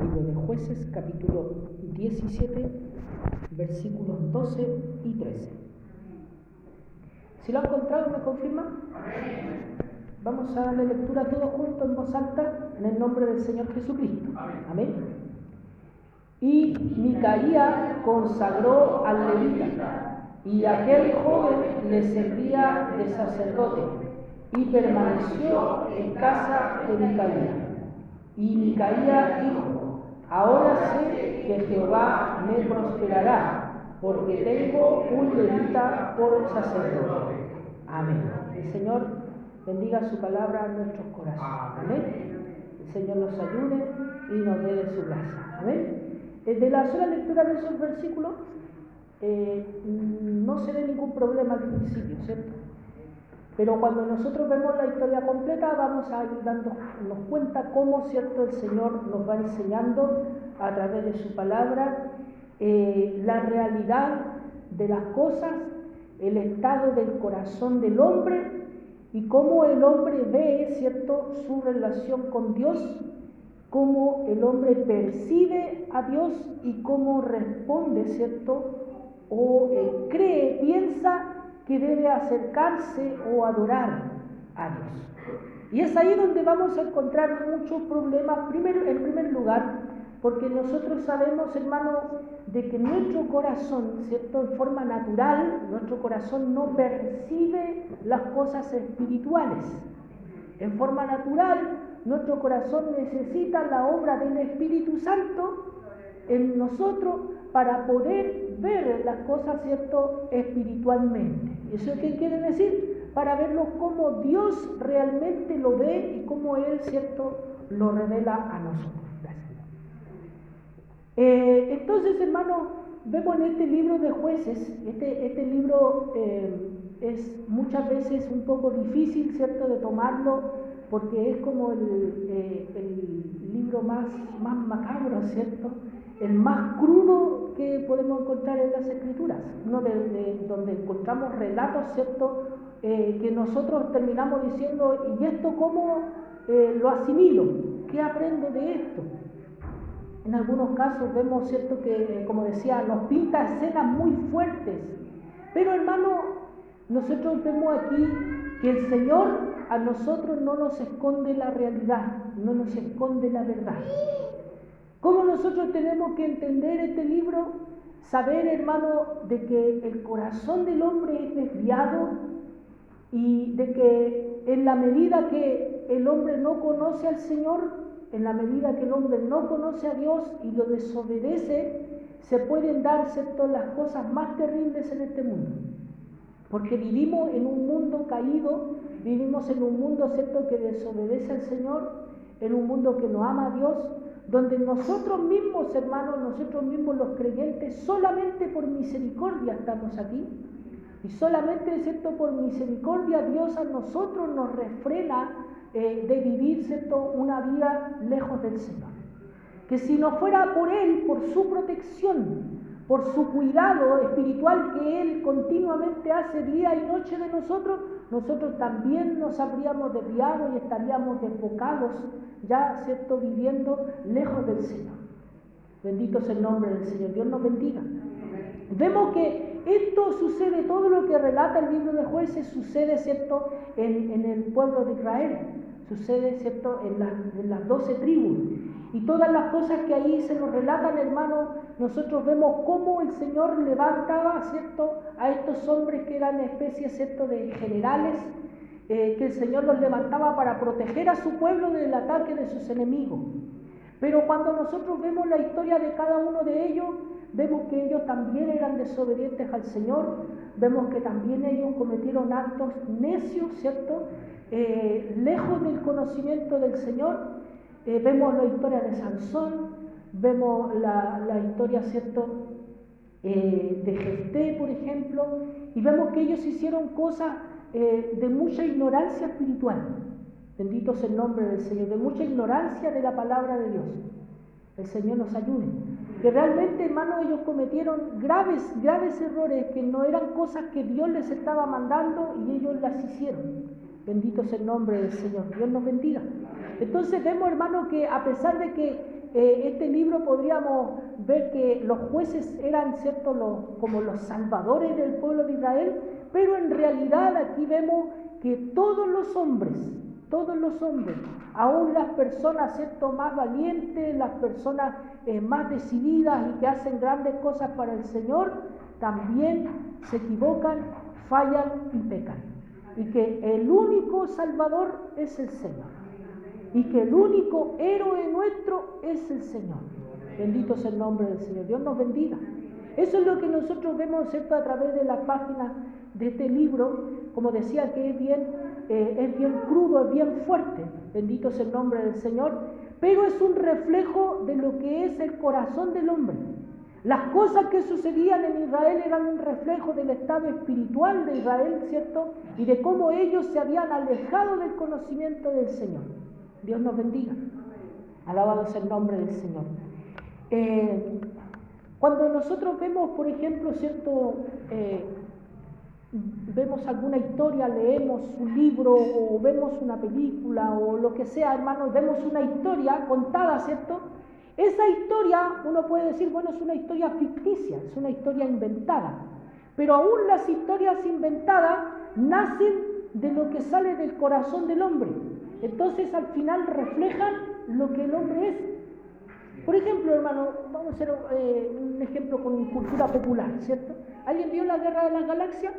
Libro de Jueces, capítulo 17, versículos 12 y 13. Si lo han encontrado, ¿me confirman? Vamos a darle lectura todos juntos en voz alta, en el nombre del Señor Jesucristo. Amén. Y Micaía consagró al levita, y aquel joven le servía de sacerdote, y permaneció en casa de Micaía. Y Micaía dijo: ahora sé que Jehová me prosperará, porque tengo un levita por sacerdote. Amén. El Señor bendiga su palabra en nuestros corazones. Amén. El Señor nos ayude y nos dé de su gracia. Amén. De la sola lectura de esos versículos no se ve ningún problema al principio, ¿cierto? Pero cuando nosotros vemos la historia completa vamos a ir dándonos cuenta cómo, ¿cierto?, el Señor nos va enseñando a través de su palabra la realidad de las cosas, el estado del corazón del hombre y cómo el hombre ve, ¿cierto?, su relación con Dios, cómo el hombre percibe a Dios y cómo responde, ¿cierto?, o cree, piensa que debe acercarse o adorar a Dios. Y es ahí donde vamos a encontrar muchos problemas, en primer lugar, porque nosotros sabemos, hermanos, de que nuestro corazón, ¿cierto?, en forma natural, nuestro corazón no percibe las cosas espirituales. En forma natural, nuestro corazón necesita la obra del Espíritu Santo en nosotros para poder ver las cosas, ¿cierto?, espiritualmente. ¿Eso qué quiere decir? Para verlo como Dios realmente lo ve y como Él, ¿cierto?, lo revela a nosotros. Gracias. Entonces, hermanos, vemos en este libro de Jueces, este libro es muchas veces un poco difícil, ¿cierto?, de tomarlo, porque es como el libro más macabro, ¿cierto?, el más crudo que podemos encontrar en las Escrituras, uno donde encontramos relatos, ¿cierto?, que nosotros terminamos diciendo: ¿y esto cómo lo asimilo? ¿Qué aprendo de esto? En algunos casos vemos, ¿cierto?, que, como decía, nos pinta escenas muy fuertes, pero, hermano, nosotros vemos aquí que el Señor a nosotros no nos esconde la realidad, no nos esconde la verdad. ¿Cómo nosotros tenemos que entender este libro? Saber, hermano, de que el corazón del hombre es desviado y de que en la medida que el hombre no conoce al Señor, en la medida que el hombre no conoce a Dios y lo desobedece, se pueden dar, ¿cierto?, las cosas más terribles en este mundo. Porque vivimos en un mundo caído, vivimos en un mundo, ¿cierto?, que desobedece al Señor, en un mundo que no ama a Dios, donde nosotros mismos, hermanos, nosotros mismos los creyentes, solamente por misericordia estamos aquí, y solamente, ¿cierto?, por misericordia Dios a nosotros nos refrena de vivir, ¿cierto?, una vida lejos del Señor. Que si no fuera por Él, por su protección, por su cuidado espiritual que Él continuamente hace día y noche de nosotros, nosotros también nos habríamos desviado y estaríamos desbocados, ya, ¿cierto?, viviendo lejos del Señor. Bendito sea el nombre del Señor. Dios nos bendiga. Vemos que esto sucede, todo lo que relata el libro de Jueces sucede, ¿cierto?, en el pueblo de Israel, sucede, ¿cierto?, en las 12 tribus. Y todas las cosas que ahí se nos relatan, hermanos, nosotros vemos cómo el Señor levantaba, ¿cierto?, a estos hombres que eran especies, ¿cierto?, de generales, que el Señor los levantaba para proteger a su pueblo del ataque de sus enemigos. Pero cuando nosotros vemos la historia de cada uno de ellos, vemos que ellos también eran desobedientes al Señor, vemos que también ellos cometieron actos necios, ¿cierto?, lejos del conocimiento del Señor. Vemos la historia de Sansón, vemos la historia, ¿cierto?, de Jefté, por ejemplo, y vemos que ellos hicieron cosas de mucha ignorancia espiritual. Bendito sea el nombre del Señor, de mucha ignorancia de la palabra de Dios. El Señor nos ayude. Que realmente, hermanos, ellos cometieron graves errores, que no eran cosas que Dios les estaba mandando y ellos las hicieron. Bendito sea el nombre del Señor. Dios nos bendiga. Entonces vemos, hermanos, que a pesar de que este libro podríamos ver que los jueces eran, ¿cierto?, como los salvadores del pueblo de Israel, pero en realidad aquí vemos que todos los hombres, aún las personas, ¿cierto?, más valientes, las personas más decididas y que hacen grandes cosas para el Señor, también se equivocan, fallan y pecan. Y que el único Salvador es el Señor. Y que el único héroe nuestro es el Señor. Bendito sea el nombre del Señor. Dios nos bendiga. Eso es lo que nosotros vemos, ¿cierto?, a través de las páginas de este libro. Como decía, que es bien crudo, es bien fuerte. Bendito sea el nombre del Señor. Pero es un reflejo de lo que es el corazón del hombre. Las cosas que sucedían en Israel eran un reflejo del estado espiritual de Israel, ¿cierto? Y de cómo ellos se habían alejado del conocimiento del Señor. Dios nos bendiga. Alabado sea el nombre del Señor. Cuando nosotros vemos, por ejemplo, ¿cierto?, vemos alguna historia, leemos un libro o vemos una película o lo que sea, hermanos, vemos una historia contada, ¿cierto? Esa historia, uno puede decir, bueno, es una historia ficticia, es una historia inventada, pero aún las historias inventadas nacen de lo que sale del corazón del hombre. Entonces, al final reflejan lo que el hombre es. Por ejemplo, hermano, vamos a hacer un ejemplo con cultura popular, ¿cierto? ¿Alguien vio la Guerra de las Galaxias?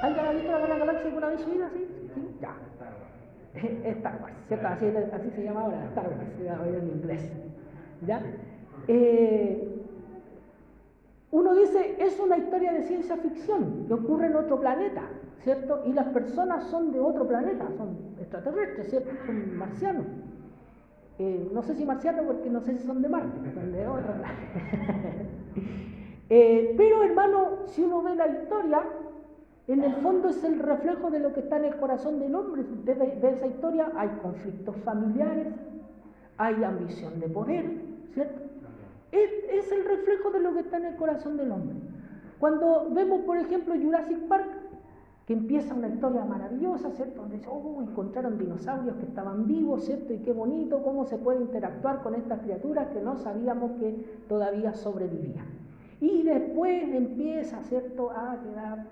¿Alguien ha visto la Guerra de las Galaxias alguna vez en su vida? ¿Sí? Ya. Star Wars, ¿cierto? Así se llama ahora, Star Wars, en inglés. ¿Ya? Uno dice, es una historia de ciencia ficción que ocurre en otro planeta, ¿cierto? Y las personas son de otro planeta, son extraterrestres, ¿cierto? Son marcianos. No sé si marcianos porque no sé si son de Marte, son de otro planeta. Pero, hermano, si uno ve la historia, en el fondo es el reflejo de lo que está en el corazón del hombre. De esa historia hay conflictos familiares, hay ambición de poder, ¿cierto? Es el reflejo de lo que está en el corazón del hombre. Cuando vemos, por ejemplo, Jurassic Park, que empieza una historia maravillosa, ¿cierto? Donde encontraron dinosaurios que estaban vivos, ¿cierto? Y qué bonito cómo se puede interactuar con estas criaturas que no sabíamos que todavía sobrevivían. Y después empieza, ¿cierto?, a quedar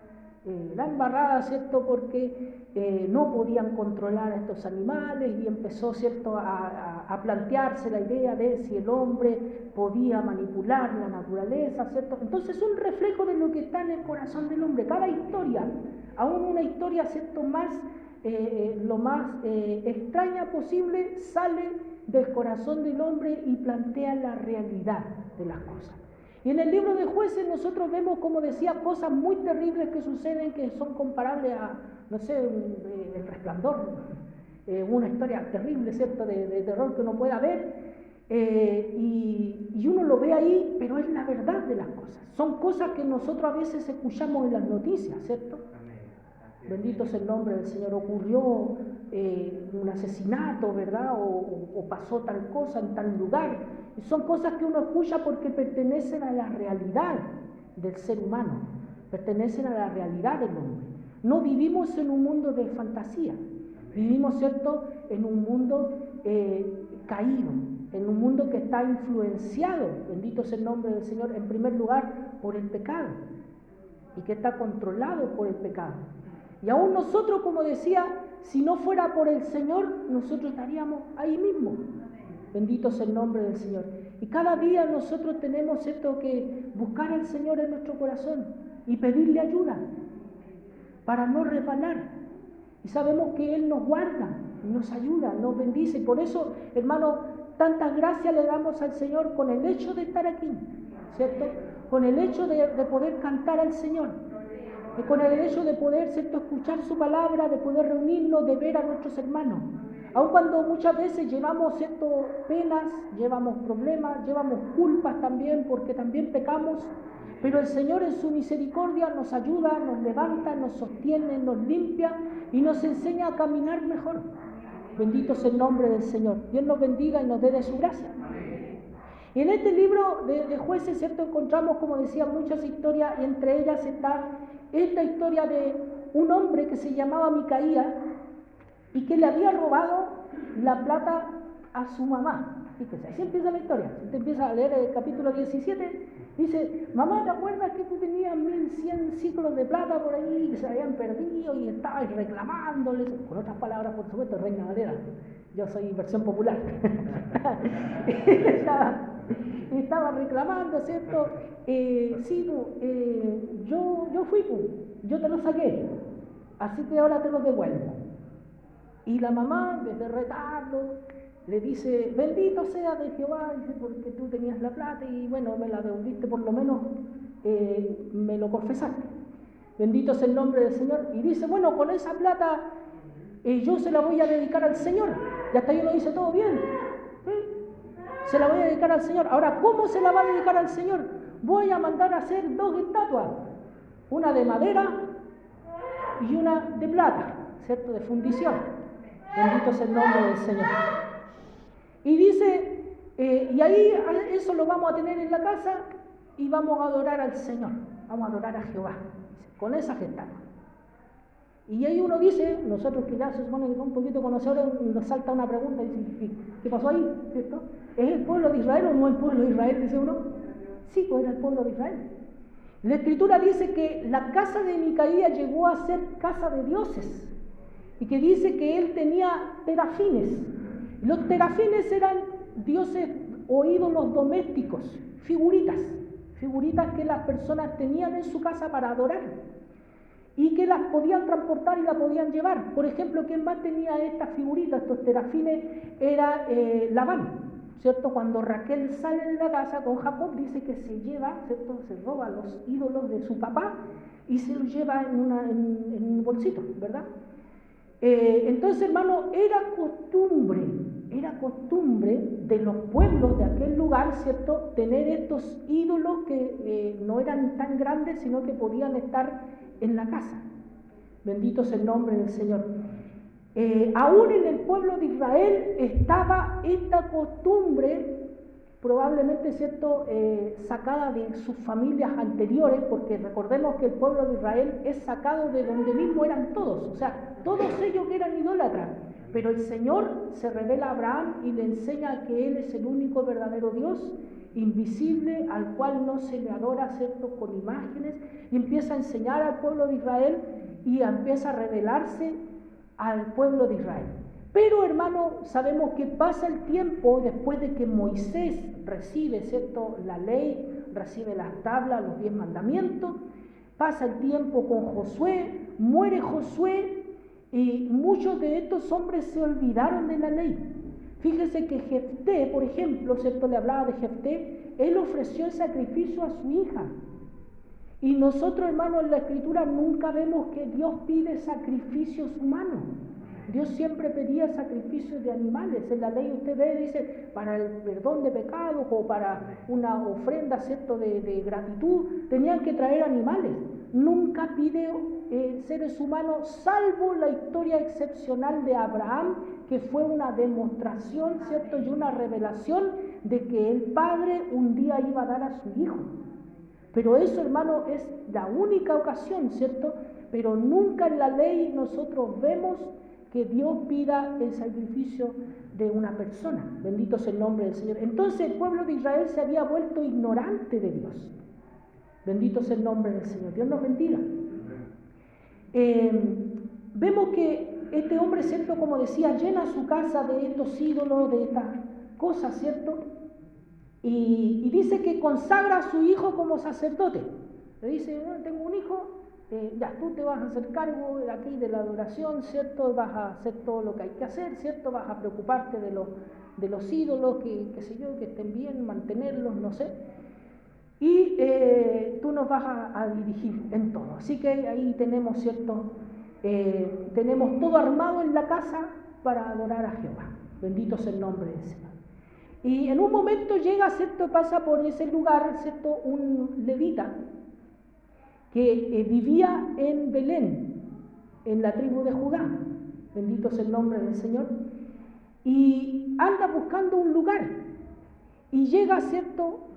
la embarrada, ¿cierto?, porque no podían controlar a estos animales y empezó, ¿cierto?, a plantearse la idea de si el hombre podía manipular la naturaleza, ¿cierto? Entonces es un reflejo de lo que está en el corazón del hombre. Cada historia, aún una historia, ¿cierto?, lo más extraña posible, sale del corazón del hombre y plantea la realidad de las cosas. Y en el libro de Jueces nosotros vemos, como decía, cosas muy terribles que suceden que son comparables a, no sé, El Resplandor, una historia terrible, ¿cierto?, de terror que uno pueda ver, y uno lo ve ahí, pero es la verdad de las cosas. Son cosas que nosotros a veces escuchamos en las noticias, ¿cierto? Bendito sea el nombre del Señor. Ocurrió un asesinato, ¿verdad? O pasó tal cosa en tal lugar. Y son cosas que uno escucha porque pertenecen a la realidad del ser humano, pertenecen a la realidad del hombre. No vivimos en un mundo de fantasía, vivimos, ¿cierto?, en un mundo caído, en un mundo que está influenciado, bendito sea el nombre del Señor, en primer lugar por el pecado, y que está controlado por el pecado. Y aún nosotros, como decía, si no fuera por el Señor, nosotros estaríamos ahí mismo. Bendito sea el nombre del Señor. Y cada día nosotros tenemos, ¿cierto?, que buscar al Señor en nuestro corazón y pedirle ayuda para no resbalar. Y sabemos que Él nos guarda, nos ayuda, nos bendice. Y por eso, hermano, tantas gracias le damos al Señor con el hecho de estar aquí, ¿cierto? Con el hecho de poder cantar al Señor. Y con el hecho de poder, ¿cierto?, escuchar su palabra, de poder reunirnos, de ver a nuestros hermanos. Aun cuando muchas veces llevamos, ¿cierto?, penas, llevamos problemas, llevamos culpas también, porque también pecamos, pero el Señor en su misericordia nos ayuda, nos levanta, nos sostiene, nos limpia y nos enseña a caminar mejor. Bendito sea el nombre del Señor. Dios nos bendiga y nos dé de su gracia. Y en este libro de Jueces, ¿cierto?, encontramos, como decía, muchas historias, y entre ellas está esta historia de un hombre que se llamaba Micaías y que le había robado la plata a su mamá. Fíjese, así empieza la historia. Si usted empieza a leer el capítulo 17, dice, mamá, ¿te acuerdas que tú tenías 1100 ciclos de plata por ahí que se habían perdido y estabas reclamándoles? Con otras palabras, por supuesto, Reina Valera. Yo soy versión popular. estaba reclamando, ¿cierto? Sí, yo fui, yo te lo saqué, así que ahora te lo devuelvo. Y la mamá, desde retardo, le dice, bendito sea de Jehová, dice, porque tú tenías la plata y bueno, me la devolviste, por lo menos me lo confesaste. Bendito es el nombre del Señor. Y dice, bueno, con esa plata yo se la voy a dedicar al Señor. Y hasta ahí uno dice, todo bien. ¿Sí? Se la voy a dedicar al Señor. Ahora, ¿cómo se la va a dedicar al Señor? Voy a mandar a hacer 2 estatuas. Una de madera y una de plata, ¿cierto? De fundición. Bendito es el nombre del Señor. Y dice, y ahí eso lo vamos a tener en la casa y vamos a adorar al Señor, vamos a adorar a Jehová, dice, con esas estatuas. Y ahí uno dice, nosotros que ya se supone que son un poquito conocedores, nos salta una pregunta y dice, ¿qué pasó ahí? ¿Cierto? ¿Es el pueblo de Israel o no el pueblo de Israel? Dice uno. Sí, pues era el pueblo de Israel. La Escritura dice que la casa de Micaías llegó a ser casa de dioses y que dice que él tenía terafines. Los terafines eran dioses o ídolos domésticos, figuritas que las personas tenían en su casa para adorar y que las podían transportar y las podían llevar. Por ejemplo, ¿quién más tenía estas figuritas, estos terafines? Era Labán, ¿cierto? Cuando Raquel sale de la casa con Jacob, dice que se lleva, ¿cierto? Se roba los ídolos de su papá y se los lleva en un bolsito, ¿verdad? Entonces, hermano, era costumbre de los pueblos de aquel lugar, ¿cierto?, tener estos ídolos que no eran tan grandes, sino que podían estar en la casa. Bendito es el nombre del Señor. Aún en el pueblo de Israel estaba esta costumbre, probablemente, ¿cierto?, sacada de sus familias anteriores, porque recordemos que el pueblo de Israel es sacado de donde mismo eran todos, o sea, todos ellos eran idólatras, pero el Señor se revela a Abraham y le enseña que Él es el único verdadero Dios, invisible, al cual no se le adora, ¿cierto?, con imágenes, y empieza a enseñar al pueblo de Israel y empieza a revelarse al pueblo de Israel. Pero, hermano, sabemos que pasa el tiempo después de que Moisés recibe, ¿cierto?, la ley, recibe las tablas, los 10 mandamientos, pasa el tiempo con Josué, muere Josué y muchos de estos hombres se olvidaron de la ley. Fíjese que Jefté, por ejemplo, ¿cierto?, le hablaba de Jefté, él ofreció el sacrificio a su hija. Y nosotros, hermano, en la Escritura nunca vemos que Dios pide sacrificios humanos. Dios siempre pedía sacrificios de animales. En la ley usted ve, dice, para el perdón de pecados o para una ofrenda, ¿cierto?, de gratitud, tenían que traer animales. Nunca pide seres humanos, salvo la historia excepcional de Abraham, que fue una demostración, ¿cierto?, y una revelación de que el Padre un día iba a dar a su Hijo. Pero eso, hermano, es la única ocasión, ¿cierto? Pero nunca en la ley nosotros vemos que Dios pida el sacrificio de una persona. Bendito es el nombre del Señor. Entonces el pueblo de Israel se había vuelto ignorante de Dios. Bendito es el nombre del Señor. Dios nos bendiga. Vemos que este hombre, ¿cierto?, como decía, llena su casa de estos ídolos, de estas cosas, ¿cierto? Y dice que consagra a su hijo como sacerdote. Le dice, bueno, tengo un hijo, ya tú te vas a hacer cargo de aquí de la adoración, ¿cierto? Vas a hacer todo lo que hay que hacer, ¿cierto? Vas a preocuparte de los ídolos, que sé yo, que estén bien, mantenerlos, no sé. Y tú nos vas a dirigir en todo. Así que ahí tenemos, ¿cierto? Tenemos todo armado en la casa para adorar a Jehová. Bendito es el nombre del Señor. Y en un momento llega, ¿cierto?, pasa por ese lugar, ¿cierto?, un levita que vivía en Belén, en la tribu de Judá. Bendito es el nombre del Señor. Y anda buscando un lugar. Y llega, ¿cierto?,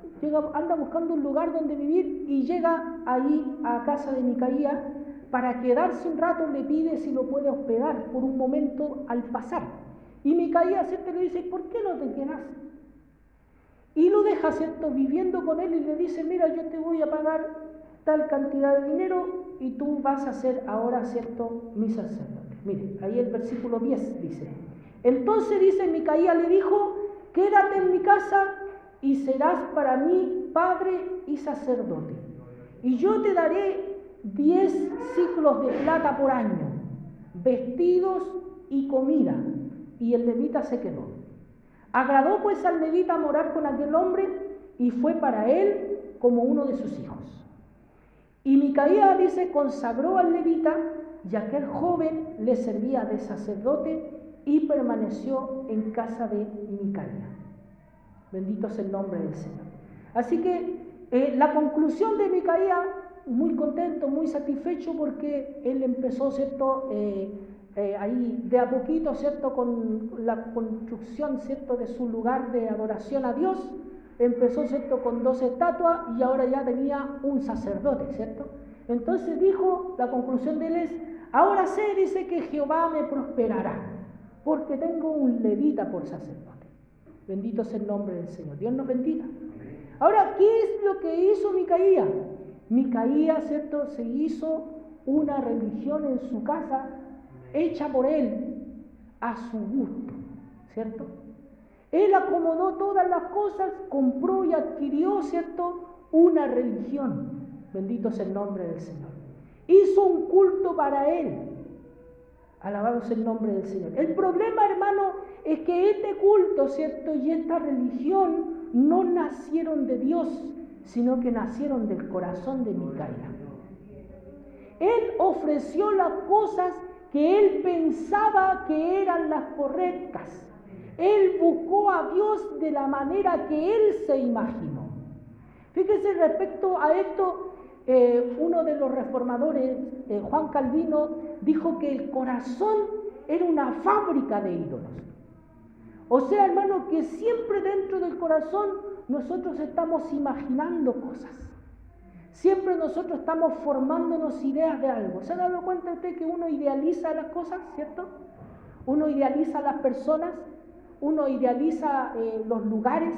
anda buscando un lugar donde vivir y llega ahí a casa de Micaías para quedarse un rato. Le pide si lo puede hospedar por un momento al pasar. Y Micaías, ¿cierto?, le dice, ¿por qué no te quedas? Y lo deja, ¿cierto?, viviendo con él y le dice, mira, yo te voy a pagar tal cantidad de dinero y tú vas a ser ahora, ¿cierto?, mi sacerdote. Mire, ahí el versículo 10 dice, entonces dice Micaías le dijo, quédate en mi casa y serás para mí padre y sacerdote. Y yo te daré 10 ciclos de plata por año, vestidos y comida. Y el levita se quedó. Agradó pues al levita morar con aquel hombre y fue para él como uno de sus hijos. Y Micaías, dice, consagró al levita y aquel joven le servía de sacerdote y permaneció en casa de Micaías. Bendito sea el nombre del Señor. Así que la conclusión de Micaías, muy contento, muy satisfecho porque él empezó, ¿cierto?, ahí de a poquito, ¿cierto?, con la construcción, ¿cierto?, de su lugar de adoración a Dios. Empezó, ¿cierto?, con 2 estatuas y ahora ya tenía un sacerdote, ¿cierto? Entonces dijo, la conclusión de él es, ahora sé, dice, que Jehová me prosperará, porque tengo un levita por sacerdote. Bendito sea el nombre del Señor. Dios nos bendiga. Ahora, ¿qué es lo que hizo Micaías? Micaías, ¿cierto?, se hizo una religión en su casa, hecha por él, a su gusto, ¿cierto? Él acomodó todas las cosas, compró y adquirió, ¿cierto?, una religión. Bendito sea el nombre del Señor. Hizo un culto para él. Alabado sea el nombre del Señor. El problema, hermano, es que este culto, ¿cierto?, y esta religión no nacieron de Dios, sino que nacieron del corazón de Micaías. Él ofreció las cosas que él pensaba que eran las correctas. Él buscó a Dios de la manera que él se imaginó. Fíjese, respecto a esto, uno de los reformadores, Juan Calvino, dijo que el corazón era una fábrica de ídolos. O sea, hermano, que siempre dentro del corazón nosotros estamos imaginando cosas. Siempre nosotros estamos formándonos ideas de algo. ¿Se ha dado cuenta usted que uno idealiza las cosas, cierto? Uno idealiza las personas, uno idealiza los lugares.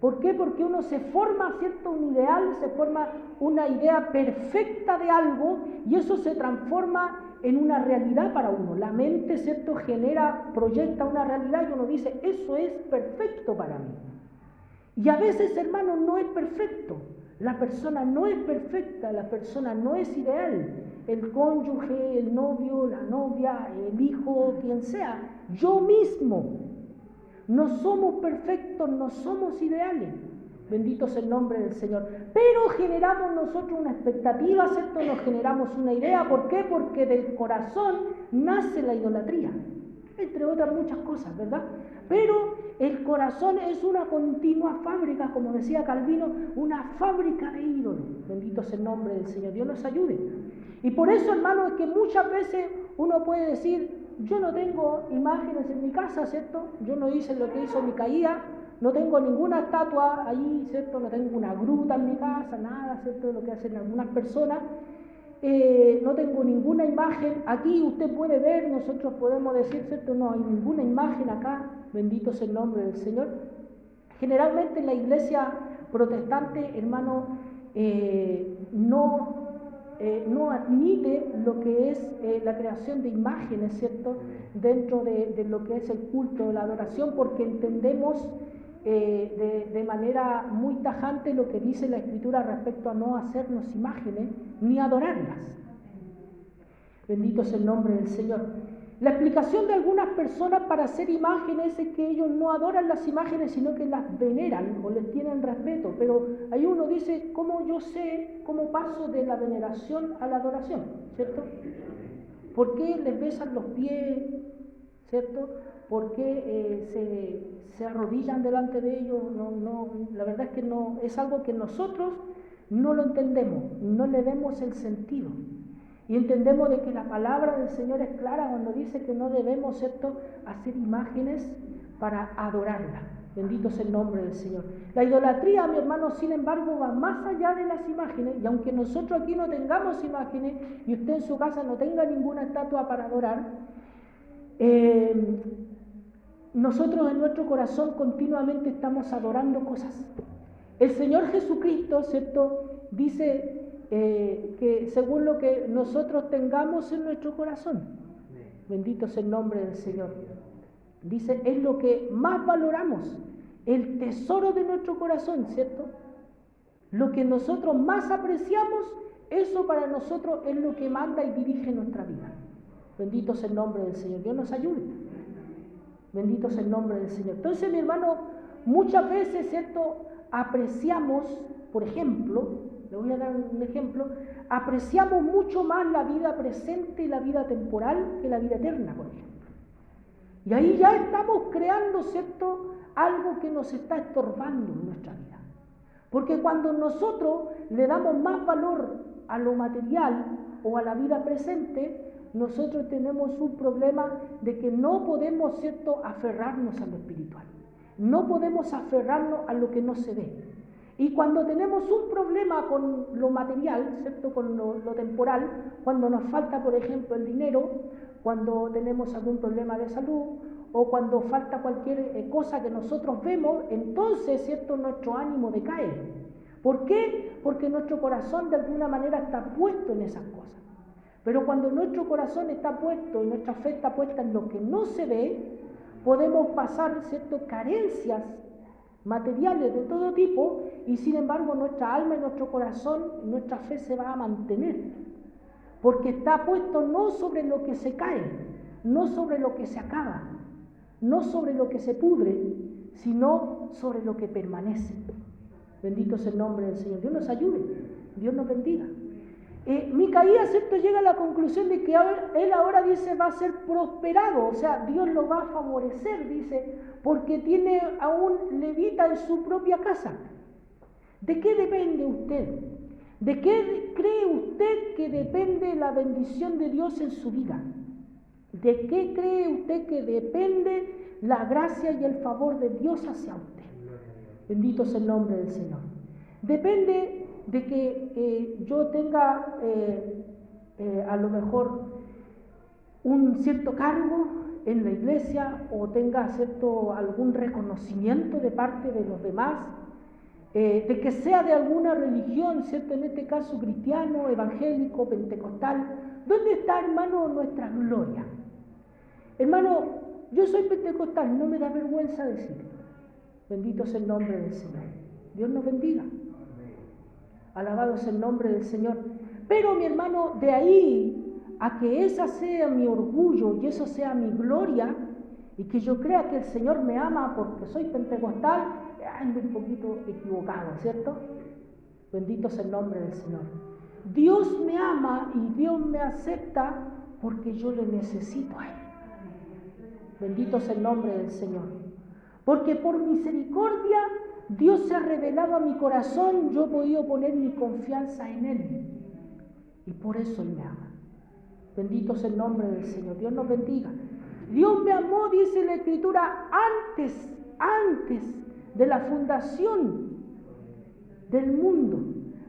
¿Por qué? Porque uno se forma, ¿cierto?, un ideal, se forma una idea perfecta de algo y eso se transforma en una realidad para uno. La mente, ¿cierto?, proyecta una realidad y uno dice, eso es perfecto para mí. Y a veces, hermano, no es perfecto. La persona no es perfecta, la persona no es ideal. El cónyuge, el novio, la novia, el hijo, quien sea, yo mismo. No somos perfectos, no somos ideales. Bendito sea el nombre del Señor. Pero generamos nosotros una expectativa, ¿cierto? Nos generamos una idea. ¿Por qué? Porque del corazón nace la idolatría. Entre otras muchas cosas, ¿verdad? Pero el corazón es una continua fábrica, como decía Calvino, una fábrica de ídolos. Bendito sea el nombre del Señor. Dios nos ayude. Y por eso, hermano, es que muchas veces uno puede decir, yo no tengo imágenes en mi casa, ¿cierto? Yo no hice lo que hizo Micaías, no tengo ninguna estatua allí, ¿cierto? No tengo una gruta en mi casa, nada, ¿cierto? Lo que hacen algunas personas. No tengo ninguna imagen. Aquí usted puede ver, nosotros podemos decir, ¿cierto? No hay ninguna imagen acá. Bendito sea el nombre del Señor. Generalmente la iglesia protestante, hermano, no admite lo que es la creación de imágenes, ¿cierto?, dentro de lo que es el culto, la adoración, porque entendemos de manera muy tajante lo que dice la Escritura respecto a no hacernos imágenes ni adorarlas. Bendito es el nombre del Señor. La explicación de algunas personas para hacer imágenes es que ellos no adoran las imágenes, sino que las veneran o les tienen respeto. Pero ahí uno dice, ¿cómo yo sé cómo paso de la veneración a la adoración? ¿Cierto? ¿Por qué les besan los pies? ¿Cierto? ¿Por qué se arrodillan delante de ellos? La verdad es que no, es algo que nosotros no lo entendemos, no le vemos el sentido. Y entendemos de que la palabra del Señor es clara cuando dice que no debemos, ¿cierto?, hacer imágenes para adorarla. Bendito sea el nombre del Señor. La idolatría, mi hermano, sin embargo, va más allá de las imágenes. Y aunque nosotros aquí no tengamos imágenes y usted en su casa no tenga ninguna estatua para adorar, nosotros en nuestro corazón continuamente estamos adorando cosas. El Señor Jesucristo, ¿cierto?, dice que según lo que nosotros tengamos en nuestro corazón, bendito sea el nombre del Señor, dice, es lo que más valoramos, el tesoro de nuestro corazón, ¿cierto? Lo que nosotros más apreciamos, eso para nosotros es lo que manda y dirige nuestra vida. Bendito sea el nombre del Señor. Dios nos ayude. Bendito sea el nombre del Señor. Entonces, mi hermano, muchas veces, ¿cierto?, apreciamos, por ejemplo, le voy a dar un ejemplo, apreciamos mucho más la vida presente y la vida temporal que la vida eterna, por ejemplo. Y ahí ya estamos creando, ¿cierto?, algo que nos está estorbando en nuestra vida. Porque cuando nosotros le damos más valor a lo material o a la vida presente, nosotros tenemos un problema de que no podemos, ¿cierto?, aferrarnos a lo espiritual. No podemos aferrarnos a lo que no se ve. Y cuando tenemos un problema con lo material, ¿cierto?, con lo temporal, cuando nos falta, por ejemplo, el dinero, cuando tenemos algún problema de salud, o cuando falta cualquier cosa que nosotros vemos, entonces, ¿cierto?, nuestro ánimo decae. ¿Por qué? Porque nuestro corazón de alguna manera está puesto en esas cosas. Pero cuando nuestro corazón está puesto y nuestra fe está puesta en lo que no se ve, podemos pasar, ¿cierto?, carencias materiales de todo tipo, y sin embargo nuestra alma y nuestro corazón, nuestra fe se va a mantener, porque está puesto no sobre lo que se cae, no sobre lo que se acaba, no sobre lo que se pudre, sino sobre lo que permanece. Bendito sea el nombre del Señor. Dios nos ayude, Dios nos bendiga. Micaías, ¿cierto?, llega a la conclusión de que él ahora, dice, va a ser prosperado, o sea, Dios lo va a favorecer, dice, porque tiene a un levita en su propia casa. ¿De qué depende usted? ¿De qué cree usted que depende la bendición de Dios en su vida? ¿De qué cree usted que depende la gracia y el favor de Dios hacia usted? Bendito sea el nombre del Señor. Depende de que yo tenga a lo mejor un cierto cargo en la iglesia, o tenga, ¿cierto?, algún reconocimiento de parte de los demás, de que sea de alguna religión, ¿cierto?, en este caso cristiano, evangélico, pentecostal. ¿Dónde está, hermano, nuestra gloria? Hermano, yo soy pentecostal, no me da vergüenza decirlo. Bendito sea el nombre del Señor. Dios nos bendiga. Alabado sea el nombre del Señor. Pero, mi hermano, de ahí a que esa sea mi orgullo y eso sea mi gloria, y que yo crea que el Señor me ama porque soy pentecostal, ando un poquito equivocado, ¿cierto? Bendito sea el nombre del Señor. Dios me ama y Dios me acepta porque yo le necesito a Él. Bendito sea el nombre del Señor. Porque por misericordia Dios se ha revelado a mi corazón, yo he podido poner mi confianza en Él. Y por eso Él me ama. Bendito sea el nombre del Señor. Dios nos bendiga. Dios me amó, dice la Escritura, antes de la fundación del mundo.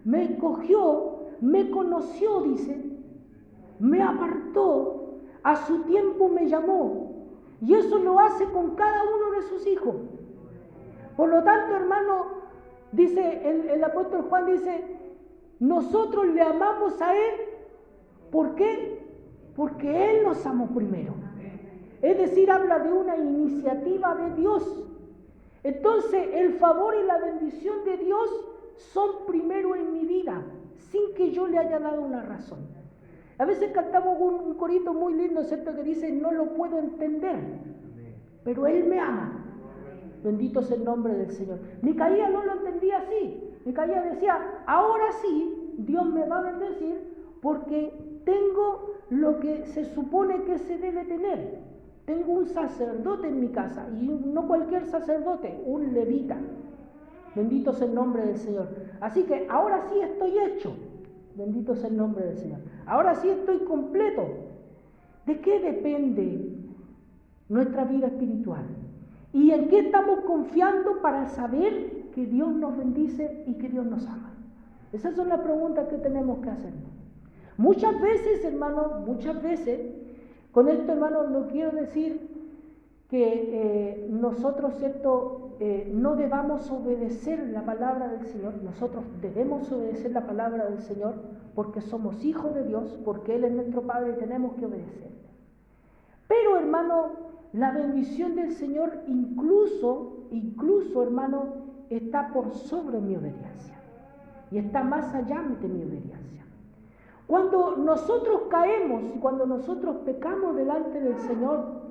Me escogió, me conoció, dice, me apartó, a su tiempo me llamó. Y eso lo hace con cada uno de sus hijos. Por lo tanto, hermano, dice el apóstol Juan, dice, nosotros le amamos a Él. ¿Por qué? Porque Él nos amó primero. Es decir, habla de una iniciativa de Dios. Entonces, el favor y la bendición de Dios son primero en mi vida, sin que yo le haya dado una razón. A veces cantamos un corito muy lindo, ¿cierto?, que dice, no lo puedo entender, pero Él me ama. Bendito sea el nombre del Señor. Micaías no lo entendía así. Micaías decía, ahora sí, Dios me va a bendecir porque tengo lo que se supone que se debe tener. Tengo un sacerdote en mi casa, y no cualquier sacerdote, un levita. Bendito sea el nombre del Señor. Así que ahora sí estoy hecho. Bendito sea el nombre del Señor. Ahora sí estoy completo. ¿De qué depende nuestra vida espiritual? ¿Y en qué estamos confiando para saber que Dios nos bendice y que Dios nos ama? Esas son las preguntas que tenemos que hacernos. Muchas veces, hermano, con esto, hermano, no quiero decir que nosotros, ¿cierto?, no debamos obedecer la palabra del Señor. Nosotros debemos obedecer la palabra del Señor porque somos hijos de Dios, porque Él es nuestro Padre y tenemos que obedecerle. Pero, hermano, la bendición del Señor incluso, hermano, está por sobre mi obediencia y está más allá de mi obediencia. Cuando nosotros caemos y cuando nosotros pecamos delante del Señor,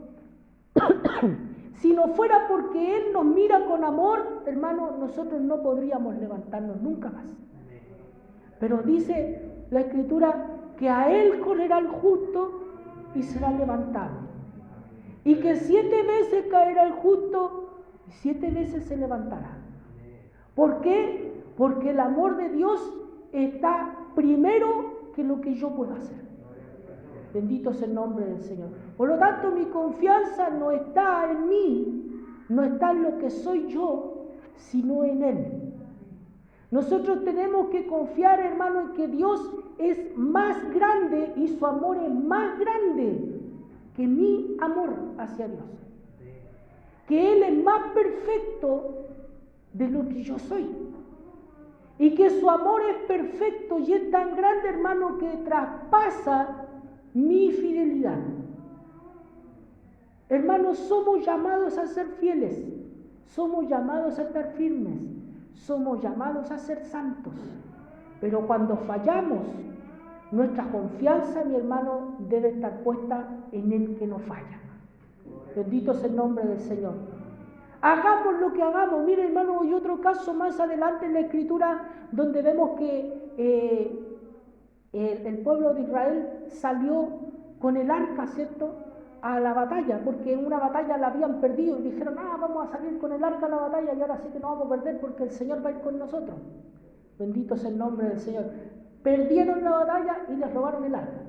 si no fuera porque Él nos mira con amor, hermano, nosotros no podríamos levantarnos nunca más. Pero dice la Escritura que a Él correrá el justo y será levantado. Y que 7 veces caerá el justo y 7 veces se levantará. ¿Por qué? Porque el amor de Dios está primero que lo que yo puedo hacer. Bendito es el nombre del Señor. Por lo tanto, mi confianza no está en mí, no está en lo que soy yo, sino en Él. Nosotros tenemos que confiar, hermano, en que Dios es más grande y su amor es más grande que mi amor hacia Dios. Que Él es más perfecto de lo que yo soy. Y que su amor es perfecto y es tan grande, hermano, que traspasa mi fidelidad. Hermanos, somos llamados a ser fieles, somos llamados a estar firmes, somos llamados a ser santos. Pero cuando fallamos, nuestra confianza, mi hermano, debe estar puesta en el que no falla. Bendito es el nombre del Señor. Hagamos lo que hagamos. Mire, hermano, hay otro caso más adelante en la Escritura donde vemos que el pueblo de Israel salió con el arca, ¿cierto?, a la batalla, porque en una batalla la habían perdido y dijeron, vamos a salir con el arca a la batalla y ahora sí que no vamos a perder porque el Señor va a ir con nosotros. Bendito es el nombre del Señor. Perdieron la batalla y les robaron el arca.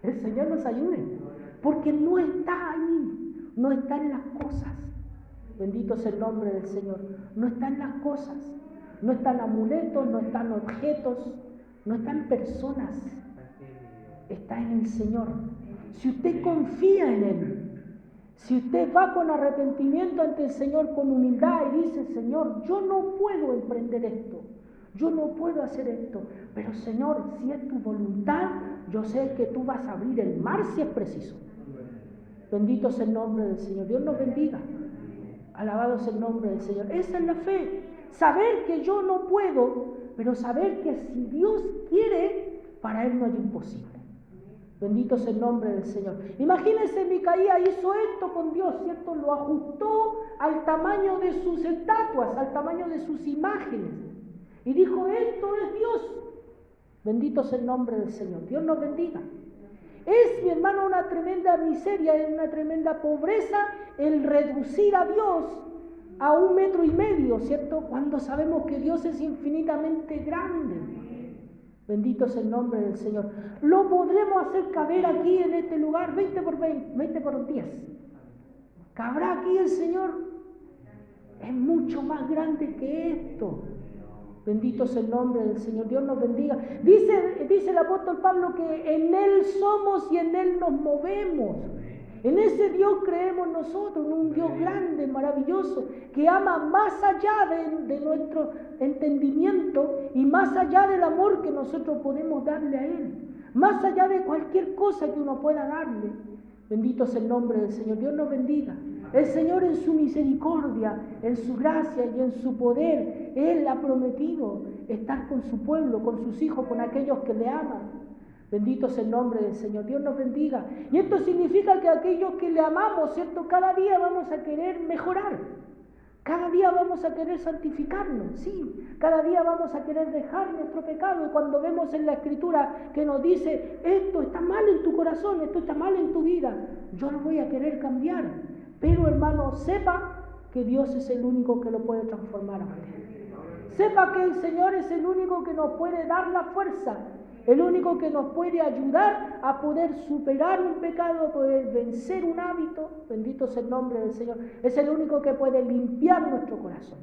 El Señor nos ayude, porque no está ahí, no está en las cosas. Bendito es el nombre del Señor. No está en las cosas, no están amuletos, no están objetos, no están personas, está en el Señor. Si usted confía en Él, si usted va con arrepentimiento ante el Señor, con humildad y dice, Señor, yo no puedo emprender esto, yo no puedo hacer esto, pero Señor, si es tu voluntad, yo sé que tú vas a abrir el mar si es preciso. Bendito es el nombre del Señor. Dios nos bendiga. Alabado es el nombre del Señor. Esa es la fe. Saber que yo no puedo, pero saber que si Dios quiere, para Él no hay imposible. Bendito es el nombre del Señor. Imagínense, Micaía hizo esto con Dios, ¿cierto? Lo ajustó al tamaño de sus estatuas, al tamaño de sus imágenes. Y dijo, esto es Dios. Bendito es el nombre del Señor. Dios nos bendiga. Es, mi hermano, una tremenda miseria, es una tremenda pobreza el reducir a Dios a 1,5 metros, ¿cierto? Cuando sabemos que Dios es infinitamente grande. Bendito es el nombre del Señor. Lo podremos hacer caber aquí en este lugar 20 por 20, 20 por 10. ¿Cabrá aquí el Señor? Es mucho más grande que esto. Bendito es el nombre del Señor. Dios nos bendiga. Dice el apóstol Pablo que en Él somos y en Él nos movemos. En ese Dios creemos nosotros, en un Dios grande, maravilloso, que ama más allá de nuestro entendimiento y más allá del amor que nosotros podemos darle a Él, más allá de cualquier cosa que uno pueda darle. Bendito es el nombre del Señor. Dios nos bendiga. El Señor en su misericordia, en su gracia y en su poder, Él ha prometido estar con su pueblo, con sus hijos, con aquellos que le aman. Bendito es el nombre del Señor. Dios nos bendiga. Y esto significa que aquellos que le amamos, ¿cierto? Cada día vamos a querer mejorar. Cada día vamos a querer santificarnos, sí. Cada día vamos a querer dejar nuestro pecado. Y cuando vemos en la Escritura que nos dice, esto está mal en tu corazón, esto está mal en tu vida, yo lo voy a querer cambiar. Pero, hermano, sepa que Dios es el único que lo puede transformar a usted. Sepa que el Señor es el único que nos puede dar la fuerza, el único que nos puede ayudar a poder superar un pecado, a poder vencer un hábito. Bendito es el nombre del Señor. Es el único que puede limpiar nuestro corazón.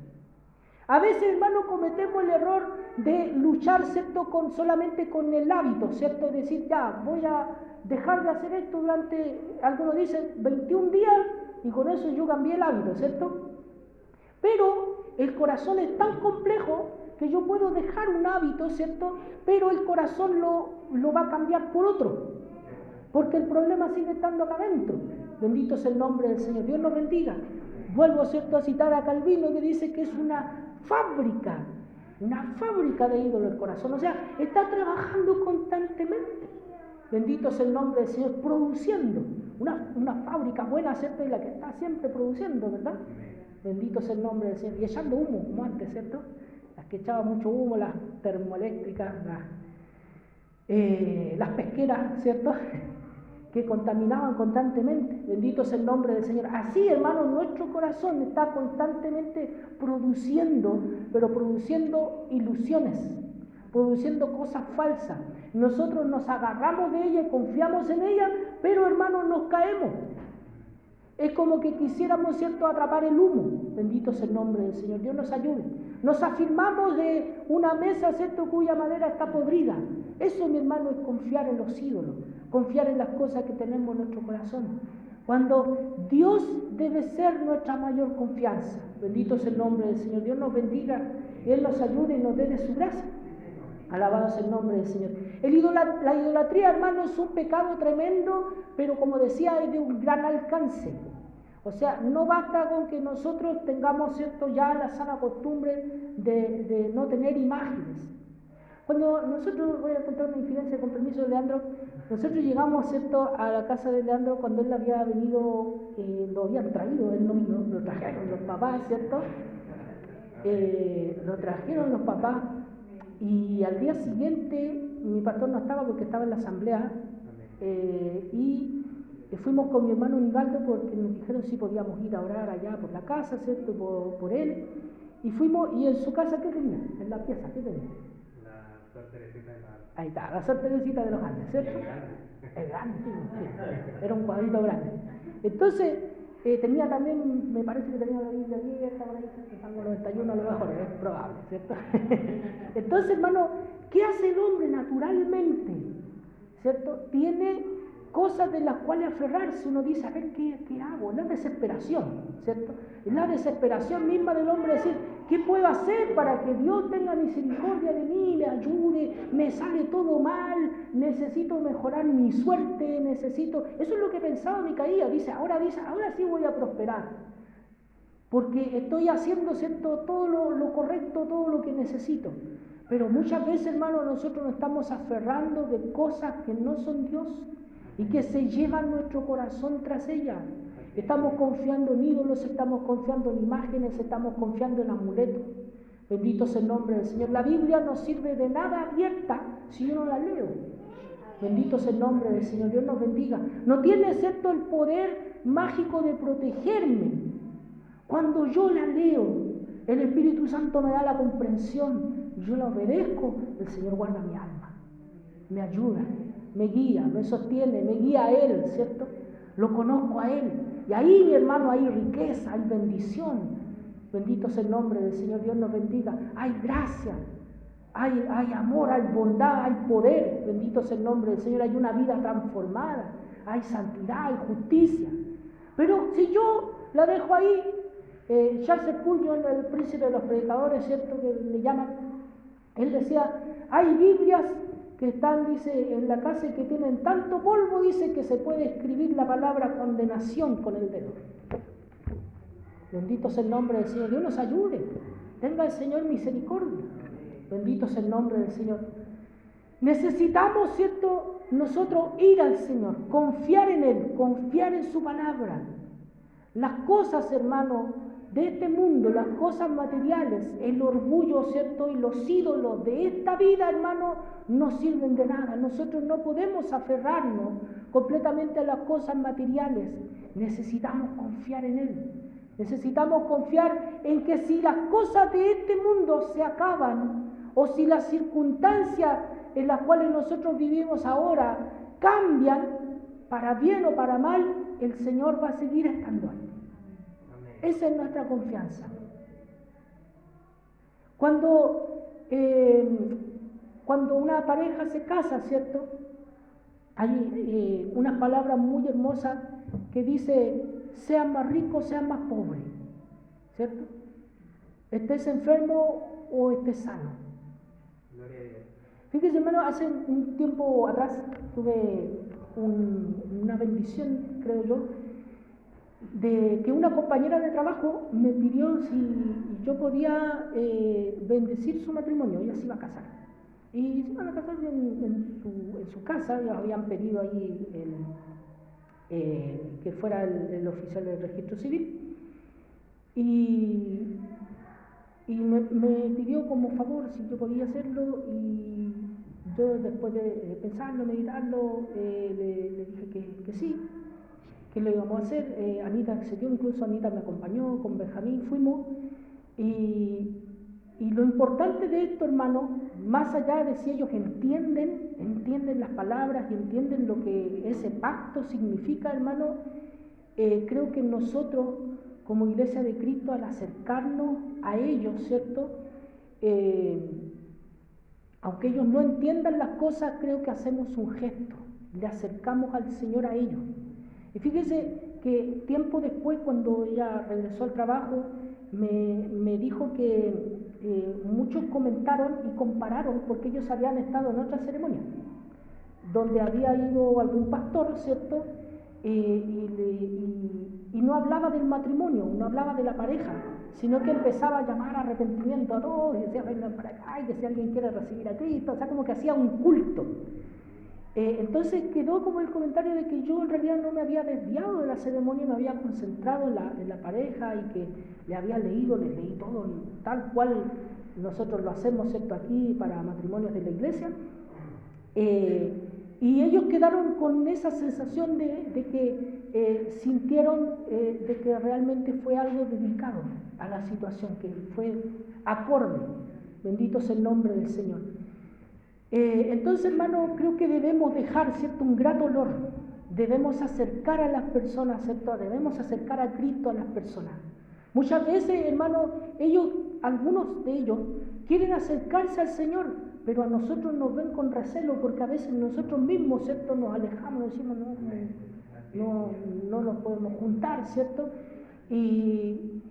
A veces, hermano, cometemos el error de luchar, ¿cierto?, solamente con el hábito, ¿cierto? Es decir, ya, voy a dejar de hacer esto durante, algunos dicen, 21 días, y con eso yo cambié el hábito, ¿cierto? Pero el corazón es tan complejo que yo puedo dejar un hábito, ¿cierto? Pero el corazón lo va a cambiar por otro, porque el problema sigue estando acá adentro. Bendito es el nombre del Señor. Dios nos bendiga. Vuelvo, ¿cierto?, a citar a Calvino, que dice que es una fábrica de ídolos el corazón. O sea, está trabajando constantemente. Bendito es el nombre del Señor, produciendo. Una fábrica buena, ¿cierto? Y la que está siempre produciendo, ¿verdad? Bendito es el nombre del Señor. Y echando humo, como antes, ¿cierto? Las que echaban mucho humo, las termoeléctricas, las pesqueras, ¿cierto?, que contaminaban constantemente. Bendito es el nombre del Señor. Así, hermano, nuestro corazón está constantemente produciendo, pero produciendo ilusiones, produciendo cosas falsas. Nosotros nos agarramos de ella y confiamos en ella, pero, hermano, nos caemos. Es como que quisiéramos, ¿cierto?, atrapar el humo. Bendito es el nombre del Señor. Dios nos ayude. Nos afirmamos de una mesa, ¿cierto?, cuya madera está podrida. Eso, mi hermano, es confiar en los ídolos, confiar en las cosas que tenemos en nuestro corazón. Cuando Dios debe ser nuestra mayor confianza. Bendito es el nombre del Señor. Dios nos bendiga, Él nos ayude y nos dé de su gracia. Alabado sea el nombre del Señor. La idolatría, hermano, es un pecado tremendo, pero como decía, es de un gran alcance. O sea, no basta con que nosotros tengamos, ¿cierto?, ya la sana costumbre de no tener imágenes. Cuando nosotros, voy a contar una infidencia con permiso de Leandro, nosotros llegamos, ¿cierto?, a la casa de Leandro cuando él había venido, lo habían traído, él no vino, lo trajeron los papás, ¿cierto? Lo trajeron los papás. Y al día siguiente, mi pastor no estaba porque estaba en la asamblea, y fuimos con mi hermano Nivaldo porque nos dijeron si podíamos ir a orar allá por la casa, ¿cierto?, por él, y fuimos, y en su casa, ¿qué tenía? En la pieza, ¿qué tenía? La Sor Teresita de los Andes. Ahí está, la Sor Teresita de los Andes, ¿cierto? Es grande, sí, era un cuadrito grande. Entonces, tenía también, me parece que tenía la Biblia abierta, por ahí, el Salmo 91 a lo mejor, es probable, ¿cierto? Entonces, hermano, ¿qué hace el hombre naturalmente? ¿Cierto? Tiene cosas de las cuales aferrarse. Uno dice, a ver, ¿qué hago? La desesperación, ¿cierto? Es la desesperación misma del hombre decir, ¿qué puedo hacer para que Dios tenga misericordia de mí, me ayude, me sale todo mal, necesito mejorar mi suerte, necesito... Eso es lo que pensaba Micaías, dice, ahora sí voy a prosperar, porque estoy haciendo, ¿cierto?, todo lo correcto, todo lo que necesito. Pero muchas veces, hermano, nosotros nos estamos aferrando de cosas que no son Dios y que se llevan nuestro corazón tras ellas. Estamos confiando en ídolos, estamos confiando en imágenes, estamos confiando en amuletos. Bendito sea el nombre del Señor. La Biblia no sirve de nada abierta si yo no la leo. Bendito sea el nombre del Señor. Dios nos bendiga. No tiene, ¿cierto?, el poder mágico de protegerme. Cuando yo la leo, el Espíritu Santo me da la comprensión, yo la obedezco, el Señor guarda mi alma, me ayuda, me guía, me sostiene, me guía a Él, ¿cierto? Lo conozco a Él. Y ahí, mi hermano, hay riqueza, hay bendición. Bendito sea el nombre del Señor. Dios nos bendiga. Hay gracia, hay amor, hay bondad, hay poder. Bendito sea el nombre del Señor. Hay una vida transformada, hay santidad, hay justicia. Pero si yo la dejo ahí, Charles Spurgeon, el príncipe de los predicadores, ¿cierto?, que le llaman, él decía, hay Biblias que están, dice, en la casa y que tienen tanto polvo, dice, que se puede escribir la palabra condenación con el dedo. Bendito sea el nombre del Señor. Dios nos ayude. Tenga el Señor misericordia. Bendito sea el nombre del Señor. Necesitamos, ¿cierto?, nosotros ir al Señor, confiar en Él, confiar en su palabra. Las cosas, hermano, de este mundo, las cosas materiales, el orgullo, ¿cierto?, y los ídolos de esta vida, hermano, no sirven de nada. Nosotros no podemos aferrarnos completamente a las cosas materiales. Necesitamos confiar en Él. Necesitamos confiar en que si las cosas de este mundo se acaban, o si las circunstancias en las cuales nosotros vivimos ahora cambian, para bien o para mal, el Señor va a seguir estando ahí. Esa es nuestra confianza. Cuando una pareja se casa, ¿cierto? Hay unas palabras muy hermosas que dice, sean más ricos, sean más pobres, ¿cierto? Estés enfermo o estés sano. Gloria a Dios. Fíjese, hermano, hace un tiempo atrás tuve una bendición, creo yo, de que una compañera de trabajo me pidió si yo podía bendecir su matrimonio. Ella se iba a casar. Y se iban a casar en su casa. Ellos habían pedido ahí que fuera el oficial del registro civil. Y me pidió como favor si yo podía hacerlo, y yo después de pensarlo, meditarlo, le dije que sí, que lo íbamos a hacer. Anita accedió, incluso Anita me acompañó, con Benjamín fuimos, y lo importante de esto, hermano, más allá de si ellos entienden las palabras y entienden lo que ese pacto significa, hermano, creo que nosotros como Iglesia de Cristo, al acercarnos a ellos, ¿cierto? Aunque ellos no entiendan las cosas, creo que hacemos un gesto, le acercamos al Señor a ellos. Y fíjese que tiempo después, cuando ella regresó al trabajo, me dijo que muchos comentaron y compararon, porque ellos habían estado en otra ceremonia, donde había ido algún pastor, ¿cierto? Y no hablaba del matrimonio, no hablaba de la pareja, sino que empezaba a llamar a arrepentimiento a todos, y decía, vengan para acá, y que si alguien quiere recibir a Cristo, o sea, como que hacía un culto. Entonces quedó como el comentario de que yo en realidad no me había desviado de la ceremonia, me había concentrado en la pareja, y que le había leído, les leí todo, tal cual nosotros lo hacemos, ¿cierto?, aquí para matrimonios de la iglesia. Y ellos quedaron con esa sensación de que sintieron de que realmente fue algo dedicado a la situación, que fue acorde. Bendito sea el nombre del Señor. Entonces, hermano, creo que debemos dejar, ¿cierto?, un grato olor. Debemos acercar a las personas, ¿cierto? Debemos acercar a Cristo a las personas. Muchas veces, hermano, algunos de ellos quieren acercarse al Señor, pero a nosotros nos ven con recelo, porque a veces nosotros mismos, ¿cierto?, nos alejamos, decimos, no nos podemos juntar, ¿cierto? Y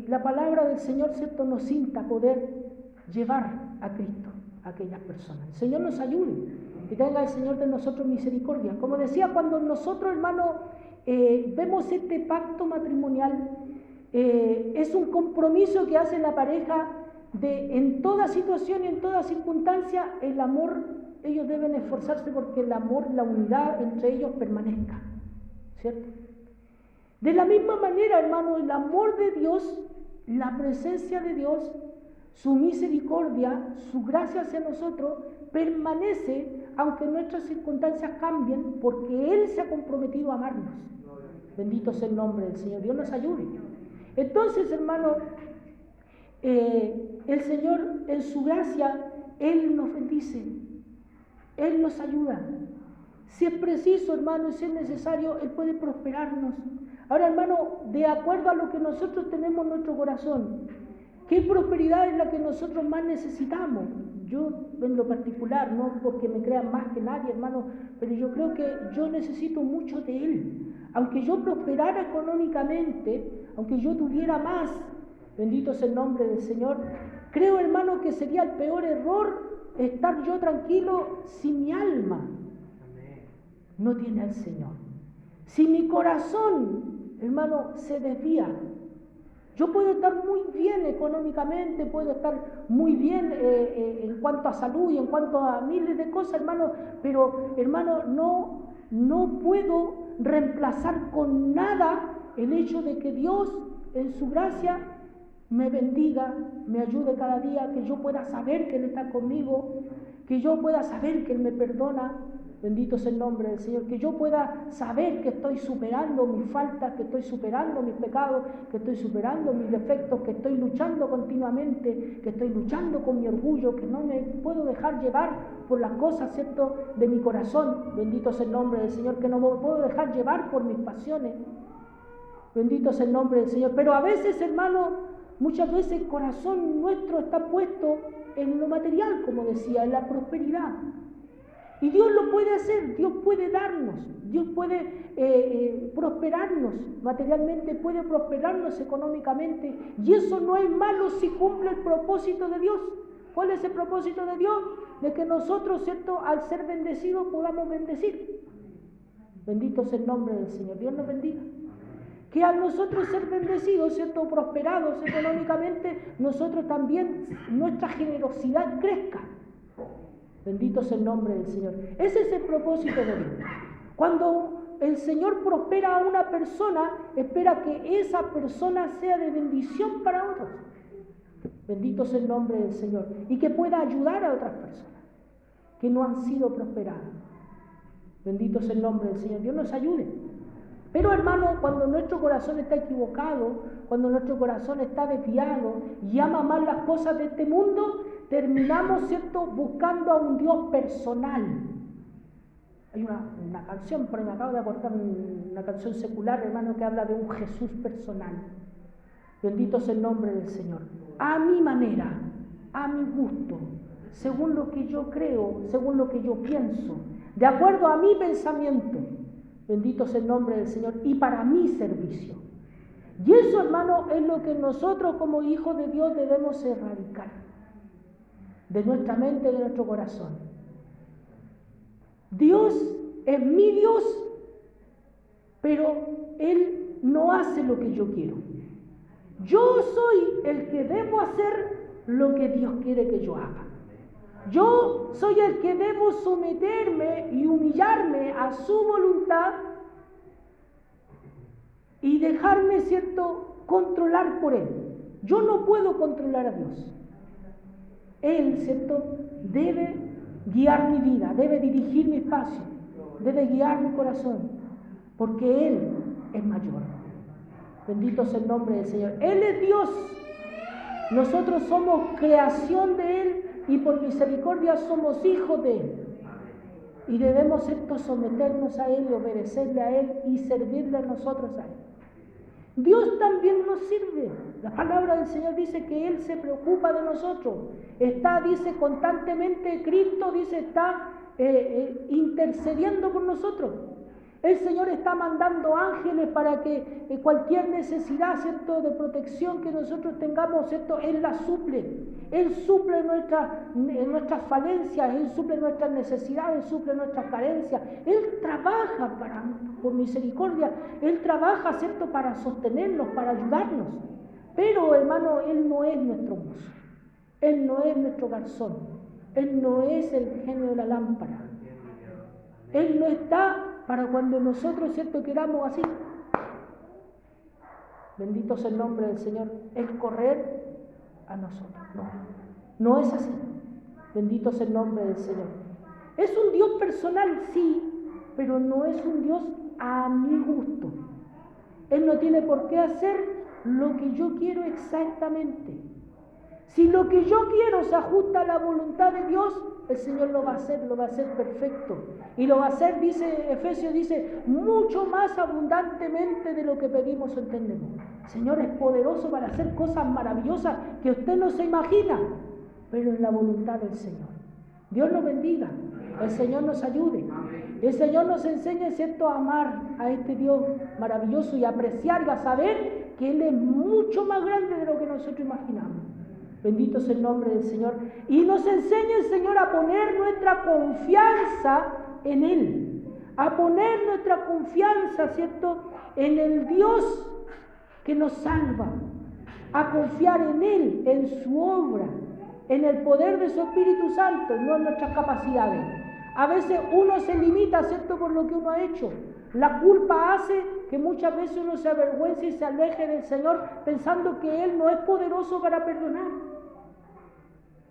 la palabra del Señor, ¿cierto?, nos insta a poder llevar a Cristo a aquellas personas. El Señor nos ayude y tenga el Señor de nosotros misericordia. Como decía, cuando nosotros, hermano, vemos este pacto matrimonial, es un compromiso que hace la pareja de, en toda situación y en toda circunstancia, el amor. Ellos deben esforzarse porque el amor, la unidad entre ellos permanezca, ¿cierto? De la misma manera, hermano, el amor de Dios, la presencia de Dios, su misericordia, su gracia hacia nosotros, permanece aunque nuestras circunstancias cambien, porque Él se ha comprometido a amarnos. Bendito sea el nombre del Señor. Dios nos ayude. Entonces, hermano, el Señor en su gracia, Él nos bendice, Él nos ayuda. Si es preciso, hermano, y si es necesario, Él puede prosperarnos. Ahora, hermano, de acuerdo a lo que nosotros tenemos en nuestro corazón, ¿qué prosperidad es la que nosotros más necesitamos? Yo, en lo particular, no porque me crean más que nadie, hermano, pero yo creo que yo necesito mucho de Él. Aunque yo prosperara económicamente, aunque yo tuviera más, bendito sea el nombre del Señor, creo, hermano, que sería el peor error estar yo tranquilo si mi alma no tiene al Señor. Si mi corazón, hermano, se desvía. Yo puedo estar muy bien económicamente, puedo estar muy bien en cuanto a salud y en cuanto a miles de cosas, hermano, pero, hermano, no puedo reemplazar con nada el hecho de que Dios, en su gracia, me bendiga, me ayude cada día, que yo pueda saber que Él está conmigo, que yo pueda saber que Él me perdona. Bendito sea el nombre del Señor, que yo pueda saber que estoy superando mis faltas, que estoy superando mis pecados, que estoy superando mis defectos, que estoy luchando continuamente, que estoy luchando con mi orgullo, que no me puedo dejar llevar por las cosas, ¿cierto?, de mi corazón. Bendito sea el nombre del Señor, que no me puedo dejar llevar por mis pasiones. Bendito sea el nombre del Señor. Pero a veces, hermano, muchas veces el corazón nuestro está puesto en lo material, como decía, en la prosperidad. Y Dios lo puede hacer, Dios puede darnos, Dios puede prosperarnos materialmente, puede prosperarnos económicamente. Y eso no es malo si cumple el propósito de Dios. ¿Cuál es el propósito de Dios? De que nosotros, ¿cierto?, al ser bendecidos podamos bendecir. Bendito sea el nombre del Señor. Dios nos bendiga. Que al nosotros ser bendecidos, ¿cierto?, prosperados económicamente, nosotros también, nuestra generosidad crezca. Bendito sea el nombre del Señor. Ese es el propósito de Dios. Cuando el Señor prospera a una persona, espera que esa persona sea de bendición para otros. Bendito sea el nombre del Señor. Y que pueda ayudar a otras personas que no han sido prosperadas. Bendito sea el nombre del Señor. Dios nos ayude. Pero hermano, cuando nuestro corazón está equivocado, cuando nuestro corazón está desviado y ama más las cosas de este mundo, terminamos, ¿cierto?, buscando a un Dios personal. Hay una canción, por ahí me acabo de acordar, una canción secular, hermano, que habla de un Jesús personal. Bendito sea el nombre del Señor. A mi manera, a mi gusto, según lo que yo creo, según lo que yo pienso, de acuerdo a mi pensamiento. Bendito sea el nombre del Señor, y para mi servicio. Y eso, hermano, es lo que nosotros como hijos de Dios debemos erradicar de nuestra mente, de nuestro corazón. Dios es mi Dios, pero Él no hace lo que yo quiero. Yo soy el que debo hacer lo que Dios quiere que yo haga. Yo soy el que debo someterme y humillarme a su voluntad y dejarme, ¿cierto?, controlar por Él. Yo no puedo controlar a Dios. Él, ¿cierto?, debe guiar mi vida, debe dirigir mi espacio, debe guiar mi corazón, porque Él es mayor. Bendito sea el nombre del Señor. Él es Dios. Nosotros somos creación de Él y por misericordia somos hijos de Él. Y debemos, ¿cierto?, someternos a Él y obedecerle a Él y servirle a nosotros a Él. Dios también nos sirve. La palabra del Señor dice que Él se preocupa de nosotros. Está, dice, constantemente, Cristo, dice, está intercediendo por nosotros. El Señor está mandando ángeles para que cualquier necesidad, ¿cierto?, de protección que nosotros tengamos, ¿cierto?, Él la suple. Él suple nuestras falencias, Él suple nuestras necesidades, suple nuestras carencias. Él trabaja por misericordia, Él trabaja, ¿cierto?, para sostenernos, para ayudarnos. Pero, hermano, Él no es nuestro mozo, Él no es nuestro garzón, Él no es el genio de la lámpara. Él no está para cuando nosotros, ¿cierto?, queramos así. Bendito sea el nombre del Señor. El correr a nosotros. No es así. Bendito sea el nombre del Señor. Es un Dios personal, sí, pero no es un Dios a mi gusto. Él no tiene por qué hacer lo que yo quiero exactamente. Si lo que yo quiero se ajusta a la voluntad de Dios, el Señor lo va a hacer perfecto. Y lo va a hacer, dice Efesios, dice, mucho más abundantemente de lo que pedimos o entendemos. El Señor es poderoso para hacer cosas maravillosas que usted no se imagina, pero en la voluntad del Señor. Dios nos bendiga, el Señor nos ayude. El Señor nos enseñe, ¿cierto?, a amar a este Dios maravilloso y a apreciar y a saber que Él es mucho más grande de lo que nosotros imaginamos. Bendito sea el nombre del Señor. Y nos enseña el Señor a poner nuestra confianza en Él. A poner nuestra confianza, ¿cierto?, en el Dios que nos salva. A confiar en Él, en su obra, en el poder de su Espíritu Santo, no en nuestras capacidades. A veces uno se limita, ¿cierto?, por lo que uno ha hecho. La culpa hace que muchas veces uno se avergüence y se aleje del Señor pensando que Él no es poderoso para perdonar.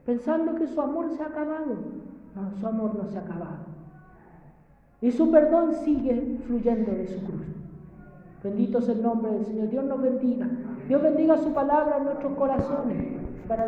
Pensando que su amor se ha acabado. No, su amor no se ha acabado. Y su perdón sigue fluyendo de su cruz. Bendito sea el nombre del Señor. Dios nos bendiga. Dios bendiga su palabra en nuestros corazones.